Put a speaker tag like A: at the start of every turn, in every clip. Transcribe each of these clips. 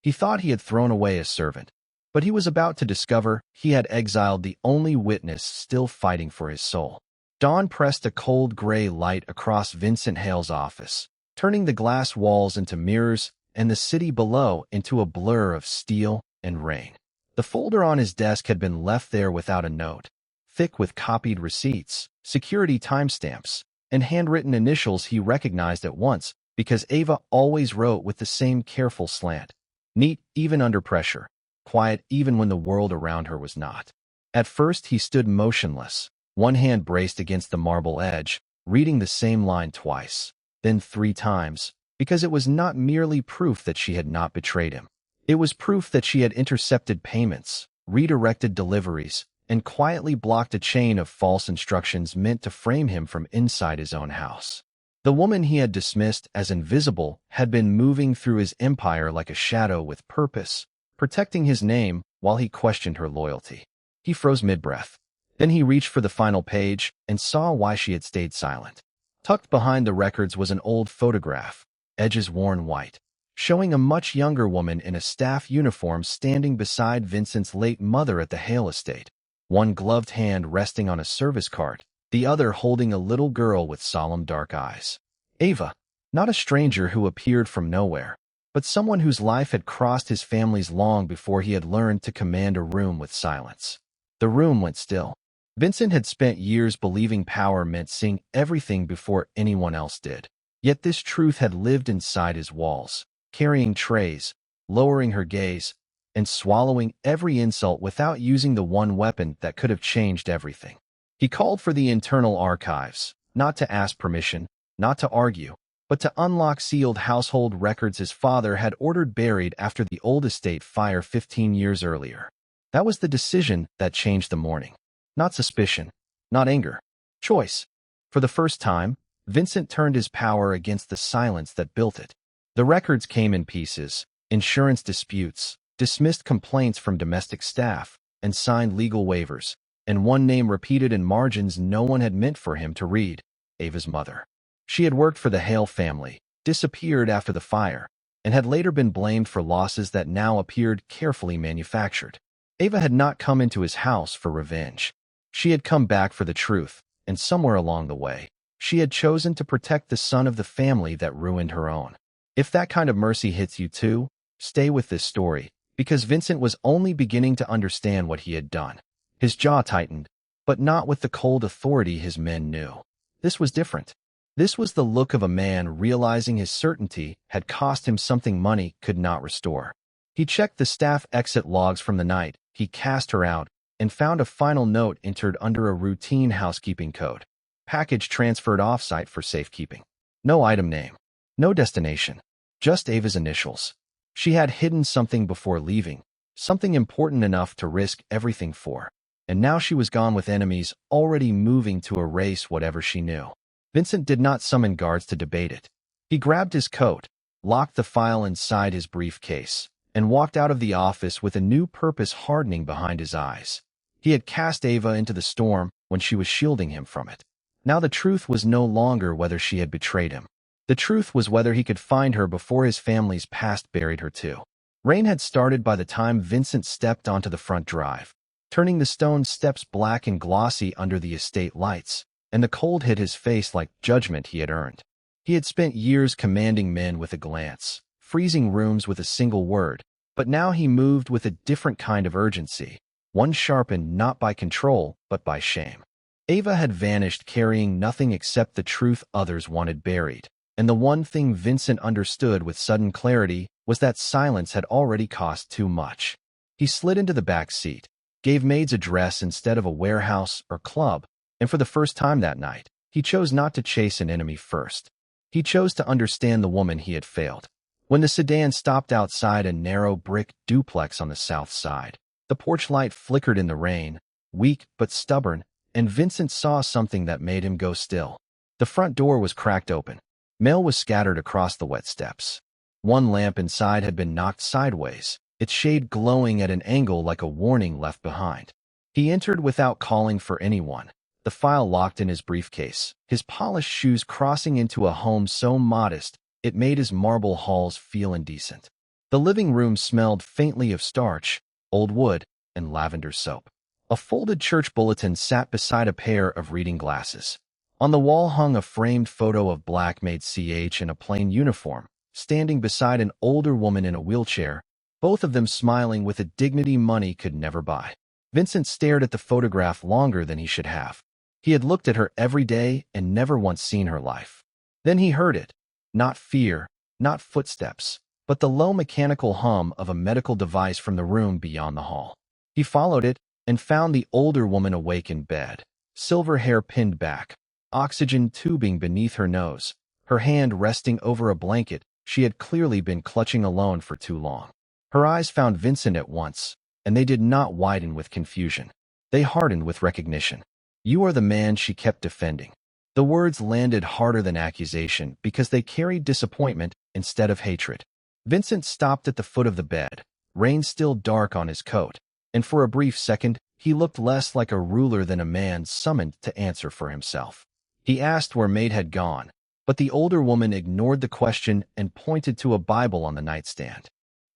A: He thought he had thrown away a servant, but he was about to discover he had exiled the only witness still fighting for his soul. Dawn pressed a cold gray light across Vincent Hale's office, turning the glass walls into mirrors and the city below into a blur of steel and rain. The folder on his desk had been left there without a note, thick with copied receipts, security timestamps, and handwritten initials he recognized at once because Ava always wrote with the same careful slant. Neat even under pressure, quiet even when the world around her was not. At first he stood motionless, one hand braced against the marble edge, reading the same line twice, then 3 times, because it was not merely proof that she had not betrayed him. It was proof that she had intercepted payments, redirected deliveries, and quietly blocked a chain of false instructions meant to frame him from inside his own house. The woman he had dismissed as invisible had been moving through his empire like a shadow with purpose, protecting his name while he questioned her loyalty. He froze mid-breath. Then he reached for the final page and saw why she had stayed silent. Tucked behind the records was an old photograph, edges worn white, showing a much younger woman in a staff uniform standing beside Vincent's late mother at the Hale estate, one gloved hand resting on a service cart, the other holding a little girl with solemn dark eyes. Ava, not a stranger who appeared from nowhere, but someone whose life had crossed his family's long before he had learned to command a room with silence. The room went still. Vincent had spent years believing power meant seeing everything before anyone else did. Yet this truth had lived inside his walls, carrying trays, lowering her gaze, and swallowing every insult without using the one weapon that could have changed everything. He called for the internal archives, not to ask permission, not to argue, but to unlock sealed household records his father had ordered buried after the old estate fire 15 years earlier. That was the decision that changed the morning. Not suspicion, not anger. Choice. For the first time, Vincent turned his power against the silence that built it. The records came in pieces, insurance disputes, dismissed complaints from domestic staff, and signed legal waivers, and one name repeated in margins no one had meant for him to read: Ava's mother. She had worked for the Hale family, disappeared after the fire, and had later been blamed for losses that now appeared carefully manufactured. Ava had not come into his house for revenge. She had come back for the truth, and somewhere along the way, she had chosen to protect the son of the family that ruined her own. If that kind of mercy hits you too, stay with this story, because Vincent was only beginning to understand what he had done. His jaw tightened, but not with the cold authority his men knew. This was different. This was the look of a man realizing his certainty had cost him something money could not restore. He checked the staff exit logs from the night he cast her out and found a final note entered under a routine housekeeping code. Package transferred off-site for safekeeping. No item name. No destination. Just Ava's initials. She had hidden something before leaving, something important enough to risk everything for. And now she was gone with enemies already moving to erase whatever she knew. Vincent did not summon guards to debate it. He grabbed his coat, locked the file inside his briefcase, and walked out of the office with a new purpose hardening behind his eyes. He had cast Ava into the storm when she was shielding him from it. Now the truth was no longer whether she had betrayed him. The truth was whether he could find her before his family's past buried her too. Rain had started by the time Vincent stepped onto the front drive, turning the stone steps black and glossy under the estate lights, and the cold hit his face like judgment he had earned. He had spent years commanding men with a glance, freezing rooms with a single word, but now he moved with a different kind of urgency, one sharpened not by control but by shame. Ava had vanished carrying nothing except the truth others wanted buried, and the one thing Vincent understood with sudden clarity was that silence had already cost too much. He slid into the back seat, gave Maid's address instead of a warehouse or club, and for the first time that night, he chose not to chase an enemy first. He chose to understand the woman he had failed. When the sedan stopped outside a narrow brick duplex on the south side, the porch light flickered in the rain, weak but stubborn, and Vincent saw something that made him go still. The front door was cracked open. Mail was scattered across the wet steps. One lamp inside had been knocked sideways, its shade glowing at an angle like a warning left behind. He entered without calling for anyone, the file locked in his briefcase, his polished shoes crossing into a home so modest it made his marble halls feel indecent. The living room smelled faintly of starch, old wood, and lavender soap. A folded church bulletin sat beside a pair of reading glasses. On the wall hung a framed photo of Black Maid CH in a plain uniform, standing beside an older woman in a wheelchair, both of them smiling with a dignity money could never buy. Vincent stared at the photograph longer than he should have. He had looked at her every day and never once seen her life. Then he heard it. Not fear, not footsteps, but the low mechanical hum of a medical device from the room beyond the hall. He followed it and found the older woman awake in bed, silver hair pinned back, oxygen tubing beneath her nose, her hand resting over a blanket she had clearly been clutching alone for too long. Her eyes found Vincent at once, and they did not widen with confusion. They hardened with recognition. "You are the man," she kept defending. The words landed harder than accusation because they carried disappointment instead of hatred. Vincent stopped at the foot of the bed, rain still dark on his coat, and for a brief second, he looked less like a ruler than a man summoned to answer for himself. He asked where Maid had gone, but the older woman ignored the question and pointed to a Bible on the nightstand.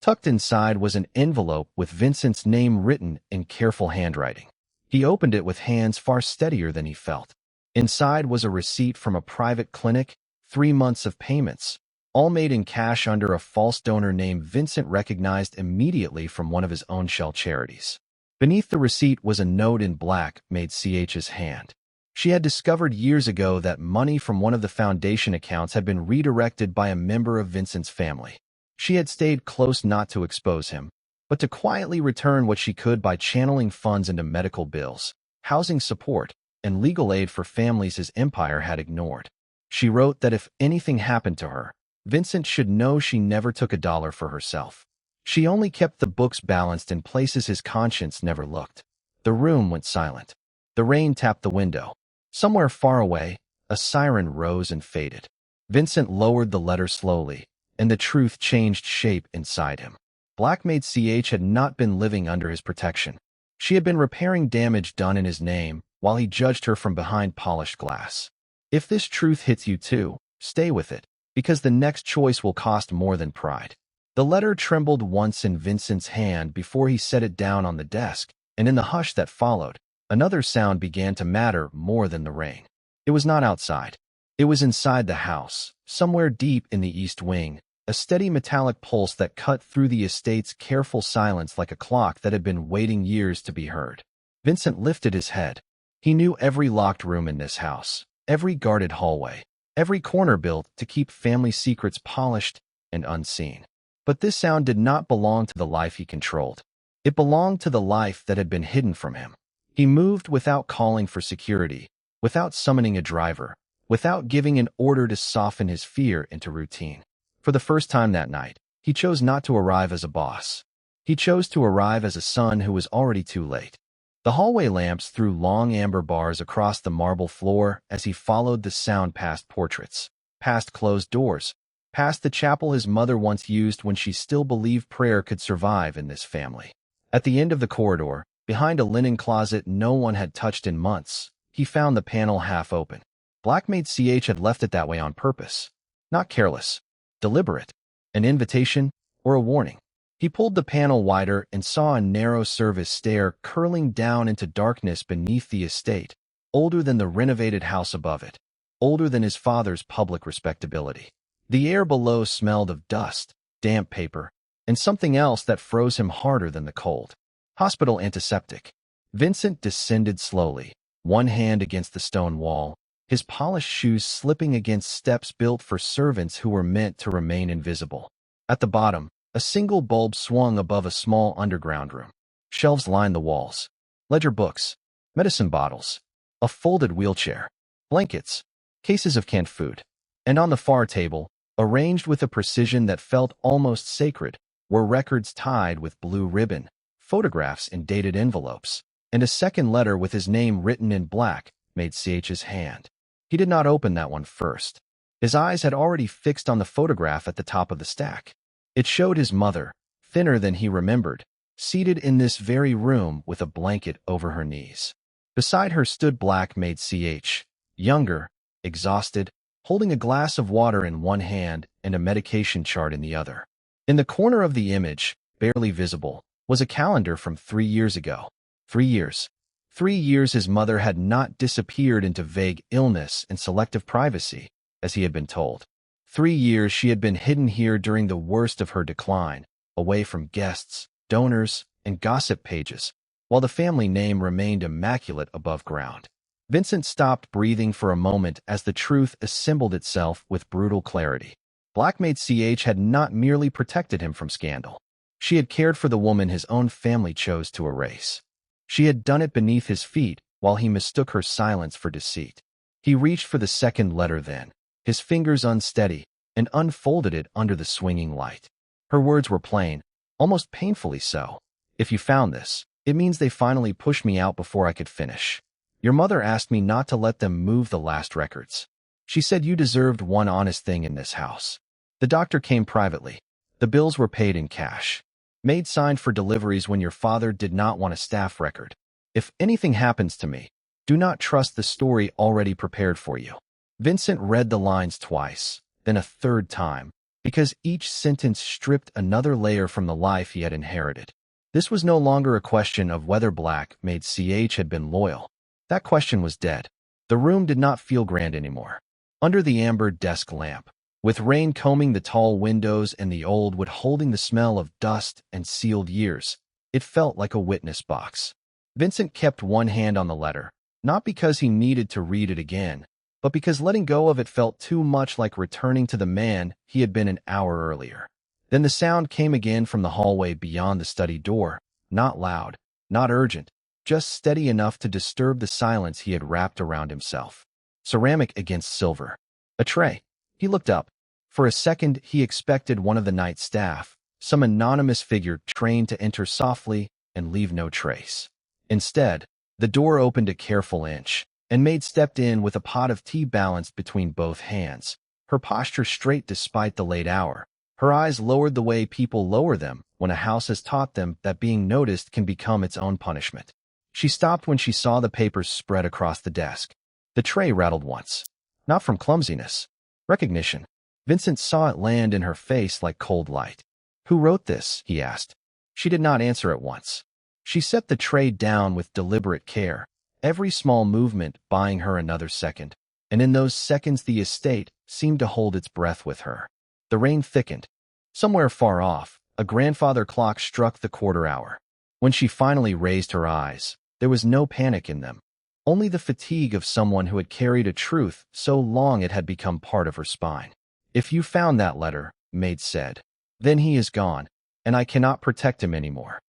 A: Tucked inside was an envelope with Vincent's name written in careful handwriting. He opened it with hands far steadier than he felt. Inside was a receipt from a private clinic, 3 months of payments, all made in cash under a false donor name Vincent recognized immediately from one of his own shell charities. Beneath the receipt was a note in Black Maid CH's hand. She had discovered years ago that money from one of the foundation accounts had been redirected by a member of Vincent's family. She had stayed close not to expose him, but to quietly return what she could by channeling funds into medical bills, housing support, and legal aid for families his empire had ignored. She wrote that if anything happened to her, Vincent should know she never took a dollar for herself. She only kept the books balanced in places his conscience never looked. The room went silent. The rain tapped the window. Somewhere far away, a siren rose and faded. Vincent lowered the letter slowly, and the truth changed shape inside him. Black Maid CH had not been living under his protection. She had been repairing damage done in his name while he judged her from behind polished glass. If this truth hits you too, stay with it, because the next choice will cost more than pride. The letter trembled once in Vincent's hand before he set it down on the desk, and in the hush that followed, another sound began to matter more than the rain. It was not outside. It was inside the house, somewhere deep in the east wing, a steady metallic pulse that cut through the estate's careful silence like a clock that had been waiting years to be heard. Vincent lifted his head. He knew every locked room in this house, every guarded hallway, every corner built to keep family secrets polished and unseen. But this sound did not belong to the life he controlled. It belonged to the life that had been hidden from him. He moved without calling for security, without summoning a driver, without giving an order to soften his fear into routine. For the first time that night, he chose not to arrive as a boss. He chose to arrive as a son who was already too late. The hallway lamps threw long amber bars across the marble floor as he followed the sound past portraits, past closed doors, past the chapel his mother once used when she still believed prayer could survive in this family. At the end of the corridor, behind a linen closet no one had touched in months, he found the panel half open. Black Maid CH had left it that way on purpose. Not careless, deliberate, an invitation or a warning. He pulled the panel wider and saw a narrow service stair curling down into darkness beneath the estate, older than the renovated house above it, older than his father's public respectability. The air below smelled of dust, damp paper, and something else that froze him harder than the cold. Hospital antiseptic. Vincent descended slowly, one hand against the stone wall, his polished shoes slipping against steps built for servants who were meant to remain invisible. At the bottom, a single bulb swung above a small underground room. Shelves lined the walls. Ledger books, medicine bottles, a folded wheelchair, blankets, cases of canned food. And on the far table, arranged with a precision that felt almost sacred, were records tied with blue ribbon, photographs in dated envelopes, and a second letter with his name written in Black Maid CH's hand. He did not open that one first. His eyes had already fixed on the photograph at the top of the stack. It showed his mother, thinner than he remembered, seated in this very room with a blanket over her knees. Beside her stood Black Maid CH, younger, exhausted, holding a glass of water in one hand and a medication chart in the other. In the corner of the image, barely visible, was a calendar from 3 years ago. 3 years. 3 years his mother had not disappeared into vague illness and selective privacy, as he had been told. 3 years she had been hidden here during the worst of her decline, away from guests, donors, and gossip pages, while the family name remained immaculate above ground. Vincent stopped breathing for a moment as the truth assembled itself with brutal clarity. Blackmaid CH had not merely protected him from scandal. She had cared for the woman his own family chose to erase. She had done it beneath his feet while he mistook her silence for deceit. He reached for the second letter then, his fingers unsteady, and unfolded it under the swinging light. Her words were plain, almost painfully so. If you found this, it means they finally pushed me out before I could finish. Your mother asked me not to let them move the last records. She said you deserved one honest thing in this house. The doctor came privately. The bills were paid in cash. Maid signed for deliveries when your father did not want a staff record. If anything happens to me, do not trust the story already prepared for you. Vincent read the lines twice, then a third time, because each sentence stripped another layer from the life he had inherited. This was no longer a question of whether Blackmaid CH had been loyal. That question was dead. The room did not feel grand anymore. Under the amber desk lamp, with rain combing the tall windows and the old wood holding the smell of dust and sealed years, it felt like a witness box. Vincent kept one hand on the letter, not because he needed to read it again, but because letting go of it felt too much like returning to the man he had been an hour earlier. Then the sound came again from the hallway beyond the study door, not loud, not urgent, just steady enough to disturb the silence he had wrapped around himself. Ceramic against silver. A tray. He looked up. For a second, he expected one of the night staff, some anonymous figure trained to enter softly and leave no trace. Instead, the door opened a careful inch, and Maid stepped in with a pot of tea balanced between both hands, her posture straight despite the late hour, her eyes lowered the way people lower them when a house has taught them that being noticed can become its own punishment. She stopped when she saw the papers spread across the desk. The tray rattled once. Not from clumsiness. Recognition. Vincent saw it land in her face like cold light. Who wrote this? He asked. She did not answer at once. She set the tray down with deliberate care, every small movement buying her another second, and in those seconds the estate seemed to hold its breath with her. The rain thickened. Somewhere far off, a grandfather clock struck the quarter hour. When she finally raised her eyes, there was no panic in them, only the fatigue of someone who had carried a truth so long it had become part of her spine. If you found that letter, Maid said, then he is gone, and I cannot protect him anymore.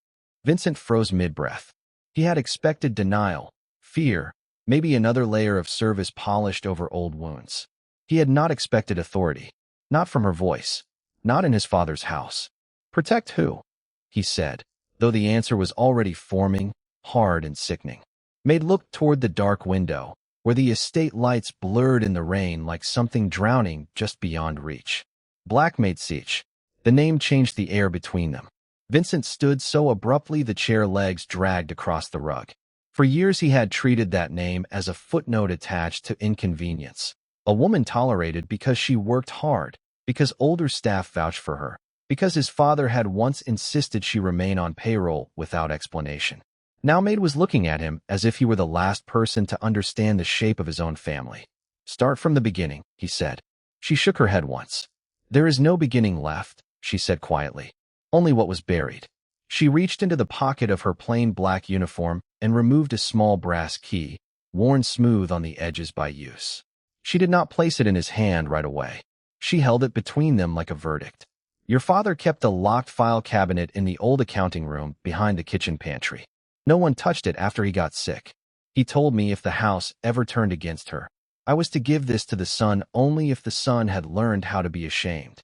A: Vincent froze mid-breath. He had expected denial, fear, maybe another layer of service polished over old wounds. He had not expected authority, not from her voice, not in his father's house. Protect who? He said, though the answer was already forming, hard and sickening. Maid looked toward the dark window, where the estate lights blurred in the rain like something drowning just beyond reach. Blackmaid CH. The name changed the air between them. Vincent stood so abruptly the chair legs dragged across the rug. For years he had treated that name as a footnote attached to inconvenience. A woman tolerated because she worked hard, because older staff vouched for her, because his father had once insisted she remain on payroll without explanation. Now Maid was looking at him as if he were the last person to understand the shape of his own family. Start from the beginning, he said. She shook her head once. There is no beginning left, she said quietly. Only what was buried. She reached into the pocket of her plain black uniform and removed a small brass key, worn smooth on the edges by use. She did not place it in his hand right away. She held it between them like a verdict. Your father kept a locked file cabinet in the old accounting room behind the kitchen pantry. No one touched it after he got sick. He told me if the house ever turned against her, I was to give this to the son only if the son had learned how to be ashamed.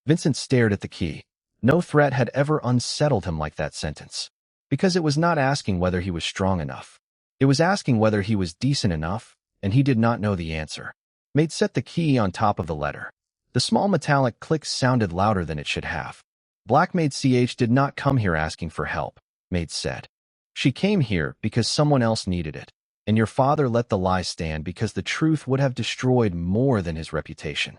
A: Vincent stared at the key. No threat had ever unsettled him like that sentence. Because it was not asking whether he was strong enough. It was asking whether he was decent enough, and he did not know the answer. Maid set the key on top of the letter. The small metallic click sounded louder than it should have. Blackmaid CH did not come here asking for help, Maid said. She came here because someone else needed it, and your father let the lie stand because the truth would have destroyed more than his reputation.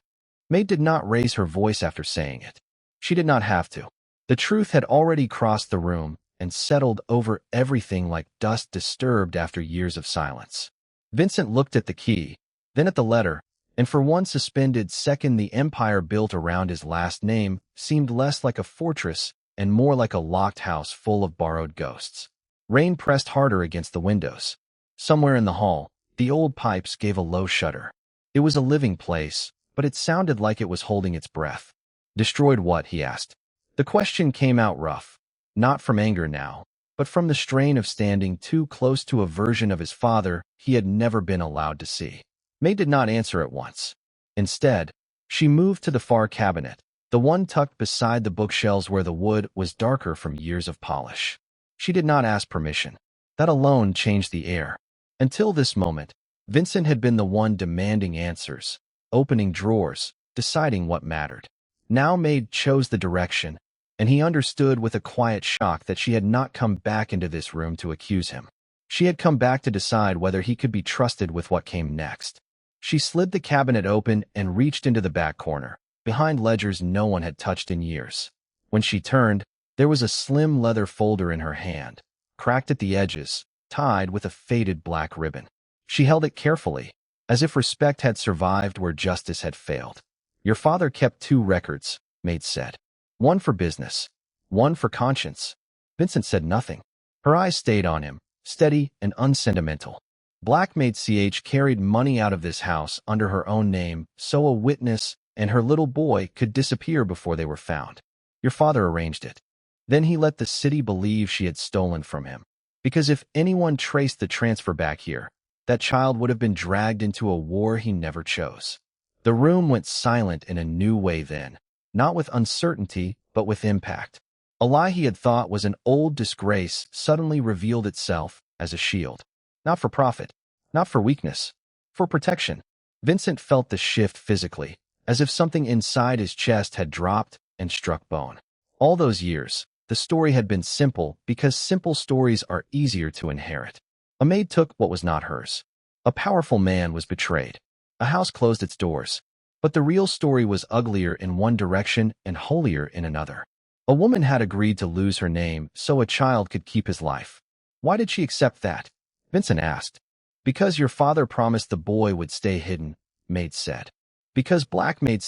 A: Maid did not raise her voice after saying it. She did not have to. The truth had already crossed the room and settled over everything like dust disturbed after years of silence. Vincent looked at the key, then at the letter, and for one suspended second the empire built around his last name seemed less like a fortress and more like a locked house full of borrowed ghosts. Rain pressed harder against the windows. Somewhere in the hall, the old pipes gave a low shudder. It was a living place, but it sounded like it was holding its breath. Destroyed what? He asked. The question came out rough, not from anger now, but from the strain of standing too close to a version of his father he had never been allowed to see. May did not answer at once. Instead, she moved to the far cabinet, the one tucked beside the bookshelves where the wood was darker from years of polish. She did not ask permission. That alone changed the air. Until this moment, Vincent had been the one demanding answers, opening drawers, deciding what mattered. Now Maid chose the direction, and he understood with a quiet shock that she had not come back into this room to accuse him. She had come back to decide whether he could be trusted with what came next. She slid the cabinet open and reached into the back corner, behind ledgers no one had touched in years. When she turned, there was a slim leather folder in her hand, cracked at the edges, tied with a faded black ribbon. She held it carefully, as if respect had survived where justice had failed. Your father kept 2 records, Maid said. One for business, one for conscience. Vincent said nothing. Her eyes stayed on him, steady and unsentimental. Black Maid carried money out of this house under her own name, so a witness and her little boy could disappear before they were found. Your father arranged it. Then he let the city believe she had stolen from him. Because if anyone traced the transfer back here, that child would have been dragged into a war he never chose. The room went silent in a new way then, not with uncertainty, but with impact. A lie he had thought was an old disgrace suddenly revealed itself as a shield. Not for profit, not for weakness, for protection. Vincent felt the shift physically, as if something inside his chest had dropped and struck bone. All those years, the story had been simple because simple stories are easier to inherit. A maid took what was not hers. A powerful man was betrayed. A house closed its doors. But the real story was uglier in one direction and holier in another. A woman had agreed to lose her name so a child could keep his life. Why did she accept that? Vincent asked. Because your father promised the boy would stay hidden, Maid said. Because Black Maid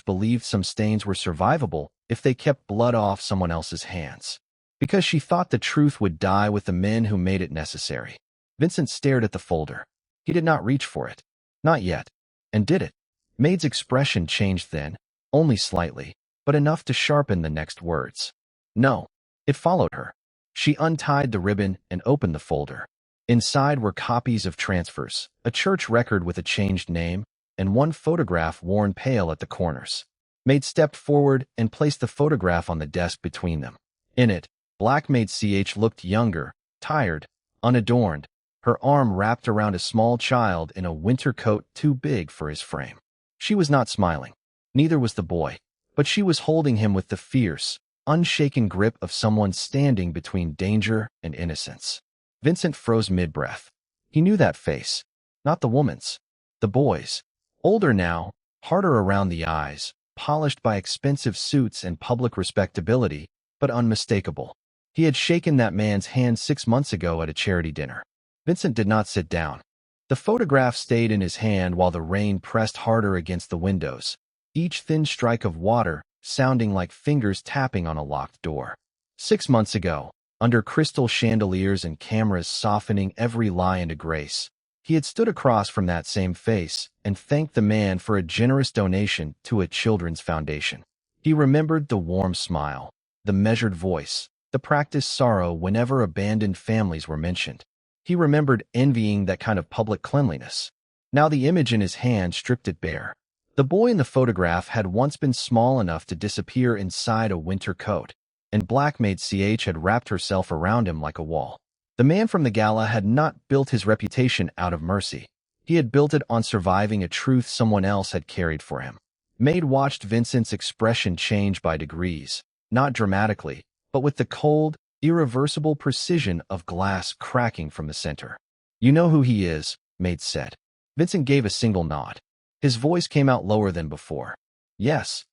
A: believed some stains were survivable if they kept blood off someone else's hands. Because she thought the truth would die with the men who made it necessary. Vincent stared at the folder. He did not reach for it. Not yet. And did it? Maid's expression changed then, only slightly, but enough to sharpen the next words. No. It followed her. She untied the ribbon and opened the folder. Inside were copies of transfers, a church record with a changed name, and one photograph worn pale at the corners. Maid stepped forward and placed the photograph on the desk between them. In it, Black Maid looked younger, tired, unadorned, her arm wrapped around a small child in a winter coat too big for his frame. She was not smiling. Neither was the boy, but she was holding him with the fierce, unshaken grip of someone standing between danger and innocence. Vincent froze mid-breath. He knew that face. Not the woman's. The boy's. Older now, harder around the eyes, polished by expensive suits and public respectability, but unmistakable. He had shaken that man's hand 6 months ago at a charity dinner. Vincent did not sit down. The photograph stayed in his hand while the rain pressed harder against the windows, each thin strike of water sounding like fingers tapping on a locked door. 6 months ago, under crystal chandeliers and cameras softening every lie into grace, he had stood across from that same face and thanked the man for a generous donation to a children's foundation. He remembered the warm smile, the measured voice, the practiced sorrow whenever abandoned families were mentioned. He remembered envying that kind of public cleanliness. Now the image in his hand stripped it bare. The boy in the photograph had once been small enough to disappear inside a winter coat, and Black Maid had wrapped herself around him like a wall. The man from the gala had not built his reputation out of mercy. He had built it on surviving a truth someone else had carried for him. Maid watched Vincent's expression change by degrees, not dramatically, but with the cold, irreversible precision of glass cracking from the center. You know who he is, Maid said. Vincent gave a single nod. His voice came out lower than before. Yes.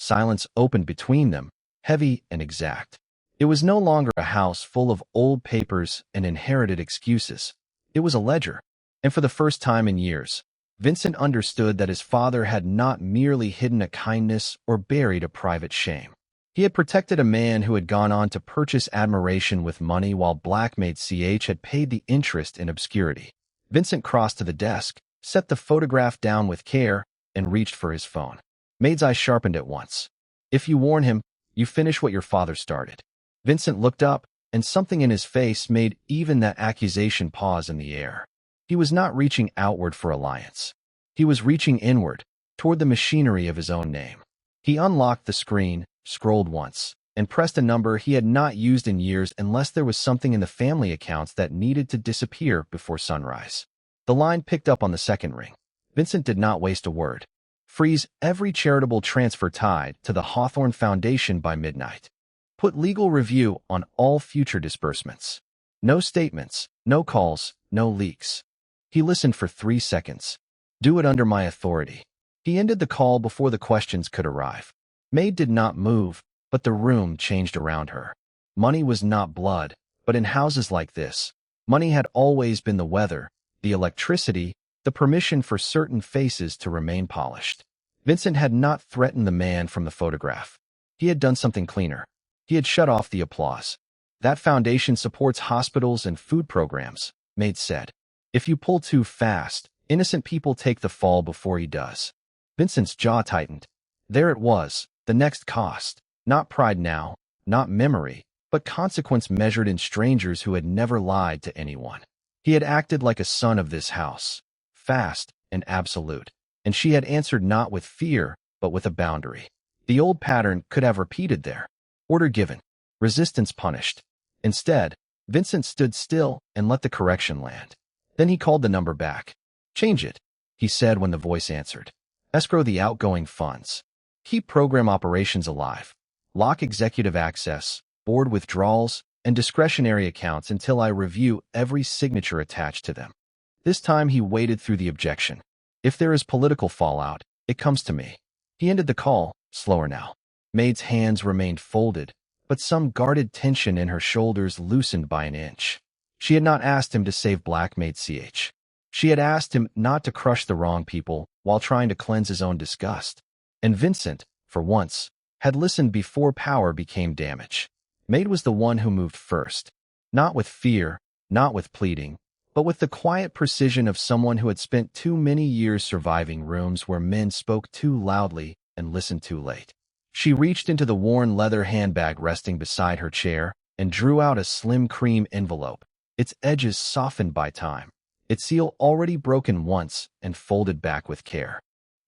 A: Silence opened between them, heavy and exact. It was no longer a house full of old papers and inherited excuses. It was a ledger. And for the first time in years, Vincent understood that his father had not merely hidden a kindness or buried a private shame. He had protected a man who had gone on to purchase admiration with money while Blackmaid CH had paid the interest in obscurity. Vincent crossed to the desk, set the photograph down with care, and reached for his phone. Maid's eyes sharpened at once. If you warn him, you finish what your father started. Vincent looked up, and something in his face made even that accusation pause in the air. He was not reaching outward for alliance. He was reaching inward, toward the machinery of his own name. He unlocked the screen, scrolled once, and pressed a number he had not used in years unless there was something in the family accounts that needed to disappear before sunrise. The line picked up on the second ring. Vincent did not waste a word. Freeze every charitable transfer tied to the Hawthorne Foundation by midnight. Put legal review on all future disbursements. No statements, no calls, no leaks. He listened for 3 seconds. Do it under my authority. He ended the call before the questions could arrive. Maid did not move, but the room changed around her. Money was not blood, but in houses like this, money had always been the weather, the electricity, the permission for certain faces to remain polished. Vincent had not threatened the man from the photograph. He had done something cleaner. He had shut off the applause. That foundation supports hospitals and food programs, Maid said. If you pull too fast, innocent people take the fall before he does. Vincent's jaw tightened. There it was, the next cost. Not pride now, not memory, but consequence measured in strangers who had never lied to anyone. He had acted like a son of this house, fast and absolute, and she had answered not with fear, but with a boundary. The old pattern could have repeated there. Order given, resistance punished. Instead, Vincent stood still and let the correction land. Then he called the number back. Change it, he said when the voice answered. Escrow the outgoing funds. Keep program operations alive. Lock executive access, board withdrawals, and discretionary accounts until I review every signature attached to them. This time he waded through the objection. If there is political fallout, it comes to me. He ended the call, slower now. Maid's hands remained folded, but some guarded tension in her shoulders loosened by an inch. She had not asked him to save Blackmaid CH. She had asked him not to crush the wrong people while trying to cleanse his own disgust. And Vincent, for once, had listened before power became damage. Maid was the one who moved first. Not with fear, not with pleading, but with the quiet precision of someone who had spent too many years surviving rooms where men spoke too loudly and listened too late. She reached into the worn leather handbag resting beside her chair and drew out a slim cream envelope, its edges softened by time, its seal already broken once and folded back with care.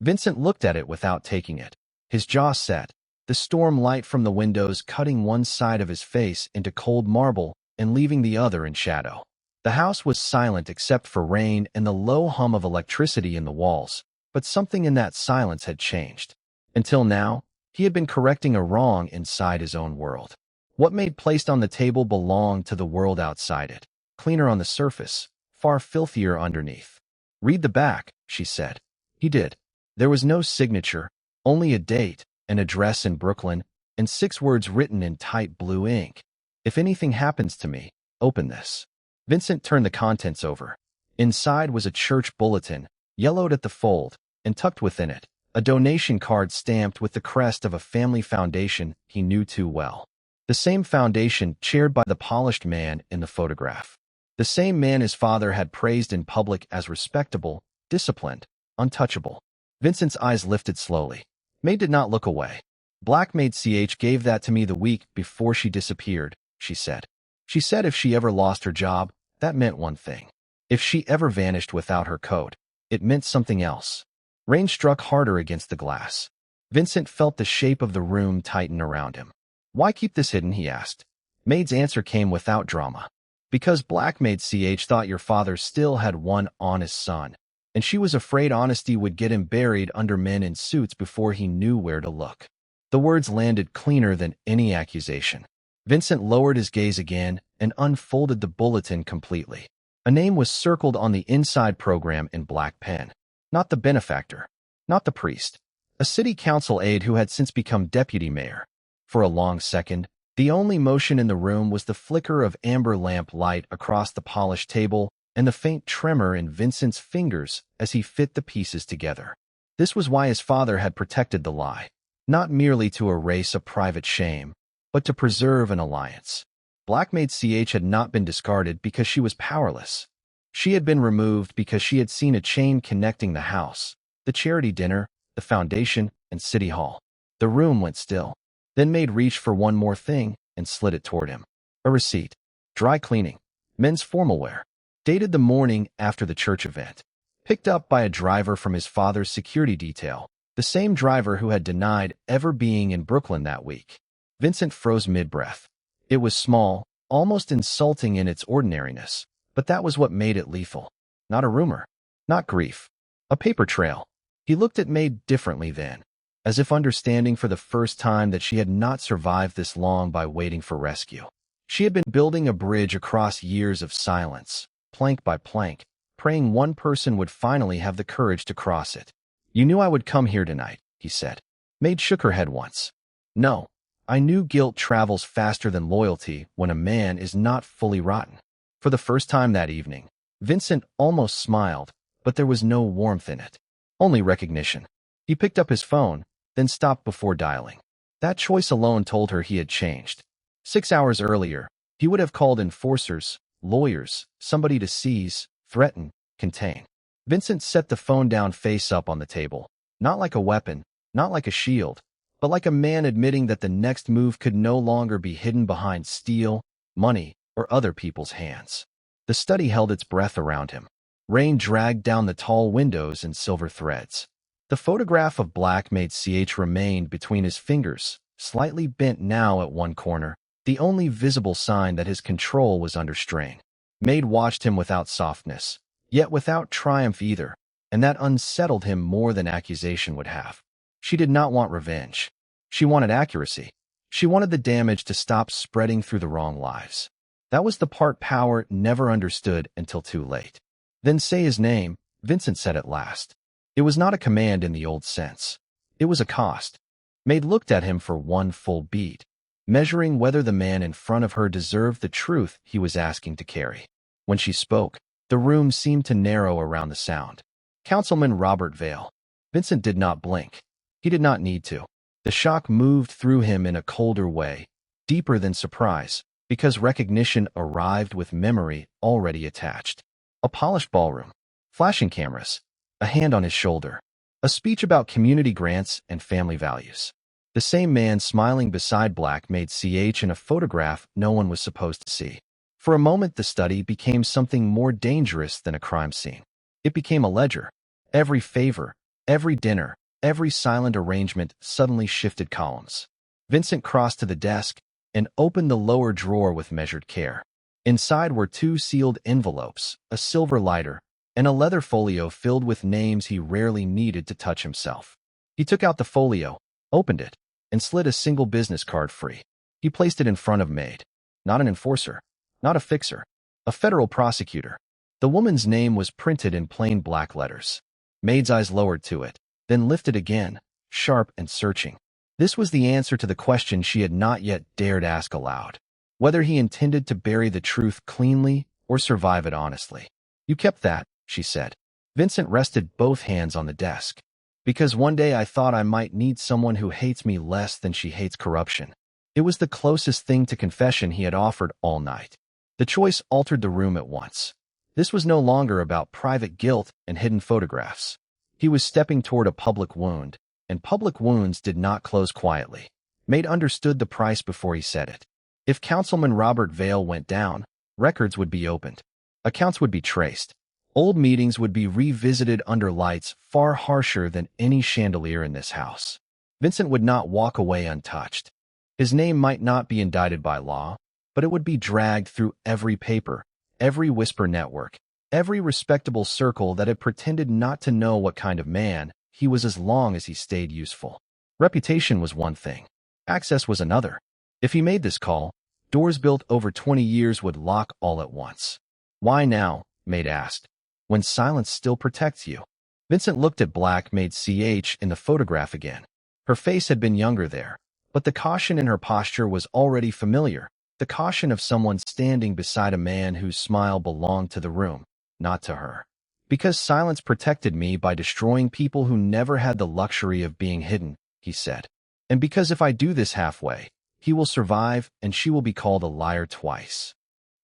A: Vincent looked at it without taking it. His jaw set, the storm light from the windows cutting one side of his face into cold marble and leaving the other in shadow. The house was silent except for rain and the low hum of electricity in the walls, but something in that silence had changed. Until now, he had been correcting a wrong inside his own world. What Maid placed on the table belonged to the world outside it, cleaner on the surface, far filthier underneath. Read the back, she said. He did. There was no signature, only a date, an address in Brooklyn, and 6 words written in tight blue ink. If anything happens to me, open this. Vincent turned the contents over. Inside was a church bulletin, yellowed at the fold, and tucked within it, a donation card stamped with the crest of a family foundation he knew too well. The same foundation chaired by the polished man in the photograph. The same man his father had praised in public as respectable, disciplined, untouchable. Vincent's eyes lifted slowly. Maid did not look away. Blackmaid CH gave that to me the week before she disappeared, she said. She said if she ever lost her job, that meant one thing. If she ever vanished without her coat, it meant something else. Rain struck harder against the glass. Vincent felt the shape of the room tighten around him. Why keep this hidden, he asked. Maid's answer came without drama. Because Blackmaid CH thought your father still had one honest son, and she was afraid honesty would get him buried under men in suits before he knew where to look. The words landed cleaner than any accusation. Vincent lowered his gaze again and unfolded the bulletin completely. A name was circled on the inside program in black pen. Not the benefactor, not the priest. A a city council aide who had since become deputy mayor. For a long second, the only motion in the room was the flicker of amber lamp light across the polished table and the faint tremor in Vincent's fingers as he fit the pieces together. This was why his father had protected the lie, not merely to erase a private shame, but to preserve an alliance. Blackmaid CH had not been discarded because she was powerless. She had been removed because she had seen a chain connecting the house, the charity dinner, the foundation, and City Hall. The room went still. Then Maid reached for one more thing and slid it toward him. A receipt. Dry cleaning. Men's formal wear. Dated the morning after the church event. Picked up by a driver from his father's security detail, the same driver who had denied ever being in Brooklyn that week. Vincent froze mid-breath. It was small, almost insulting in its ordinariness, but that was what made it lethal. Not a rumor. Not grief. A paper trail. He looked at Maid differently then, as if understanding for the first time that she had not survived this long by waiting for rescue. She had been building a bridge across years of silence, plank by plank, praying one person would finally have the courage to cross it. "You knew I would come here tonight," he said. Maid shook her head once. "No, I knew guilt travels faster than loyalty when a man is not fully rotten." For the first time that evening, Vincent almost smiled, but there was no warmth in it. Only recognition. He picked up his phone, then stopped before dialing. That choice alone told her he had changed. 6 hours earlier, he would have called enforcers, lawyers, somebody to seize, threaten, contain. Vincent set the phone down face up on the table, not like a weapon, not like a shield, but like a man admitting that the next move could no longer be hidden behind steel, money, or other people's hands. The study held its breath around him. Rain dragged down the tall windows in silver threads. The photograph of Blackmaid CH remained between his fingers, slightly bent now at one corner, the only visible sign that his control was under strain. Maid watched him without softness, yet without triumph either, and that unsettled him more than accusation would have. She did not want revenge. She wanted accuracy. She wanted the damage to stop spreading through the wrong lives. That was the part power never understood until too late. "Then say his name," Vincent said at last. It was not a command in the old sense. It was a cost. Maid looked at him for one full beat, measuring whether the man in front of her deserved the truth he was asking to carry. When she spoke, the room seemed to narrow around the sound. "Councilman Robert Vale." Vincent did not blink. He did not need to. The shock moved through him in a colder way, deeper than surprise, because recognition arrived with memory already attached. A polished ballroom, flashing cameras, a hand on his shoulder, a speech about community grants and family values. The same man smiling beside Blackmaid CH in a photograph no one was supposed to see. For a moment, the study became something more dangerous than a crime scene. It became a ledger. Every favor, every dinner, every silent arrangement suddenly shifted columns. Vincent crossed to the desk and opened the lower drawer with measured care. Inside were 2 sealed envelopes, a silver lighter, and a leather folio filled with names he rarely needed to touch himself. He took out the folio, opened it, and slid a single business card free. He placed it in front of Maid. Not an enforcer, not a fixer, a federal prosecutor. The woman's name was printed in plain black letters. Maid's eyes lowered to it, then lifted again, sharp and searching. This was the answer to the question she had not yet dared ask aloud. Whether he intended to bury the truth cleanly or survive it honestly. "You kept that," she said. Vincent rested both hands on the desk. "Because one day I thought I might need someone who hates me less than she hates corruption." It was the closest thing to confession he had offered all night. The choice altered the room at once. This was no longer about private guilt and hidden photographs. He was stepping toward a public wound, and public wounds did not close quietly. Maid understood the price before he said it. If Councilman Robert Vale went down, records would be opened. Accounts would be traced. Old meetings would be revisited under lights far harsher than any chandelier in this house. Vincent would not walk away untouched. His name might not be indicted by law, but it would be dragged through every paper, every whisper network, every respectable circle that had pretended not to know what kind of man he was as long as he stayed useful. Reputation was one thing. Access was another. If he made this call, doors built over 20 years would lock all at once. "Why now?" Maid asked. "When silence still protects you?" Vincent looked at Black Maid CH in the photograph again. Her face had been younger there, but the caution in her posture was already familiar, the caution of someone standing beside a man whose smile belonged to the room, not to her. Because silence protected me by destroying people who never had the luxury of being hidden, he said. And because if I do this halfway, he will survive and she will be called a liar twice.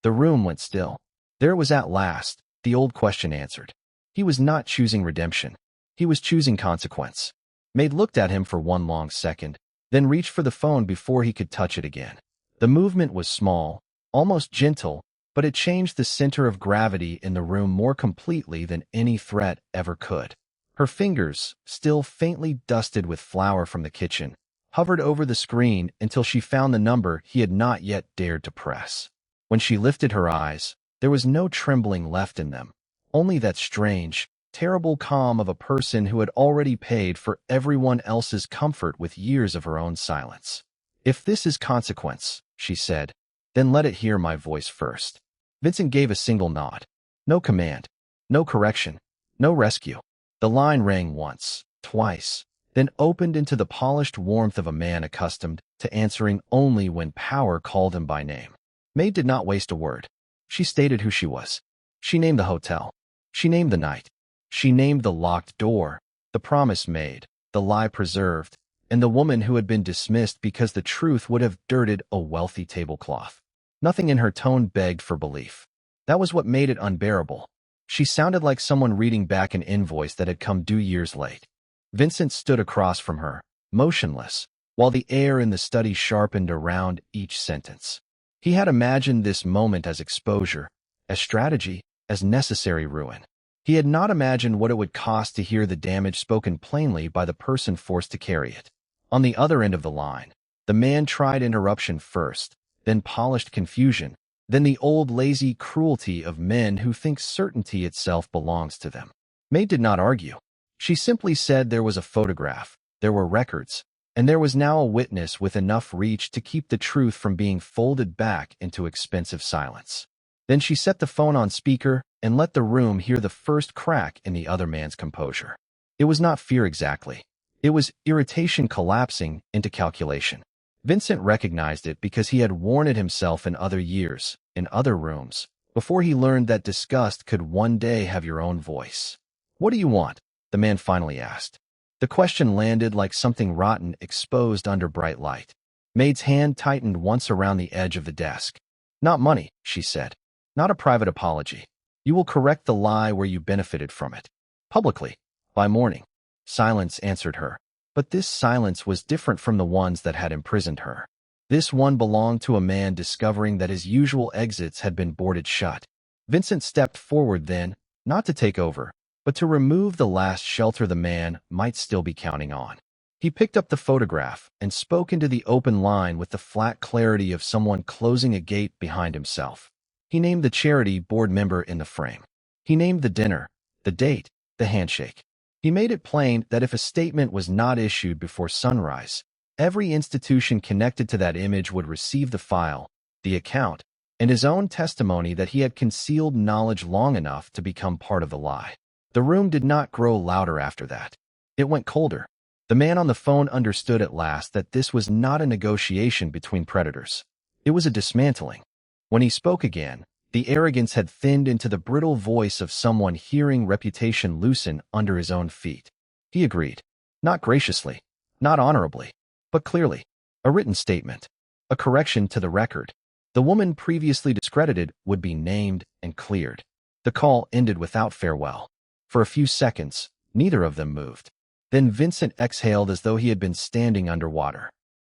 A: The room went still. There it was at last, the old question answered. He was not choosing redemption. He was choosing consequence. Maid looked at him for one long second, then reached for the phone before he could touch it again. The movement was small, almost gentle, but it changed the center of gravity in the room more completely than any threat ever could. Her fingers, still faintly dusted with flour from the kitchen, hovered over the screen until she found the number he had not yet dared to press. When she lifted her eyes, there was no trembling left in them, only that strange, terrible calm of a person who had already paid for everyone else's comfort with years of her own silence. If this is consequence, she said, then let it hear my voice first. Vincent gave a single nod. No command, no correction, no rescue. The line rang once, twice, then opened into the polished warmth of a man accustomed to answering only when power called him by name. Maid did not waste a word. She stated who she was. She named the hotel. She named the night. She named the locked door, the promise made, the lie preserved, and the woman who had been dismissed because the truth would have dirtied a wealthy tablecloth. Nothing in her tone begged for belief. That was what made it unbearable. She sounded like someone reading back an invoice that had come due years late. Vincent stood across from her, motionless, while the air in the study sharpened around each sentence. He had imagined this moment as exposure, as strategy, as necessary ruin. He had not imagined what it would cost to hear the damage spoken plainly by the person forced to carry it. On the other end of the line, the man tried interruption first, then polished confusion, then the old lazy cruelty of men who think certainty itself belongs to them. May did not argue. She simply said there was a photograph, there were records, and there was now a witness with enough reach to keep the truth from being folded back into expensive silence. Then she set the phone on speaker and let the room hear the first crack in the other man's composure. It was not fear exactly. It was irritation collapsing into calculation. Vincent recognized it because he had worn it himself in other years, in other rooms, before he learned that disgust could one day have your own voice. "What do you want?" the man finally asked. The question landed like something rotten exposed under bright light. Maid's hand tightened once around the edge of the desk. "Not money," she said. "Not a private apology. You will correct the lie where you benefited from it. Publicly. By morning." Silence answered her. But this silence was different from the ones that had imprisoned her. This one belonged to a man discovering that his usual exits had been boarded shut. Vincent stepped forward then, not to take over, but to remove the last shelter the man might still be counting on. He picked up the photograph and spoke into the open line with the flat clarity of someone closing a gate behind himself. He named the charity board member in the frame. He named the dinner, the date, the handshake. He made it plain that if a statement was not issued before sunrise, every institution connected to that image would receive the file, the account, and his own testimony that he had concealed knowledge long enough to become part of the lie. The room did not grow louder after that. It went colder. The man on the phone understood at last that this was not a negotiation between predators. It was a dismantling. When he spoke again, the arrogance had thinned into the brittle voice of someone hearing reputation loosen under his own feet. He agreed. Not graciously, not honorably, but clearly. A written statement. A correction to the record. The woman previously discredited would be named and cleared. The call ended without farewell. For a few seconds, neither of them moved. Then Vincent exhaled as though he had been standing underwater.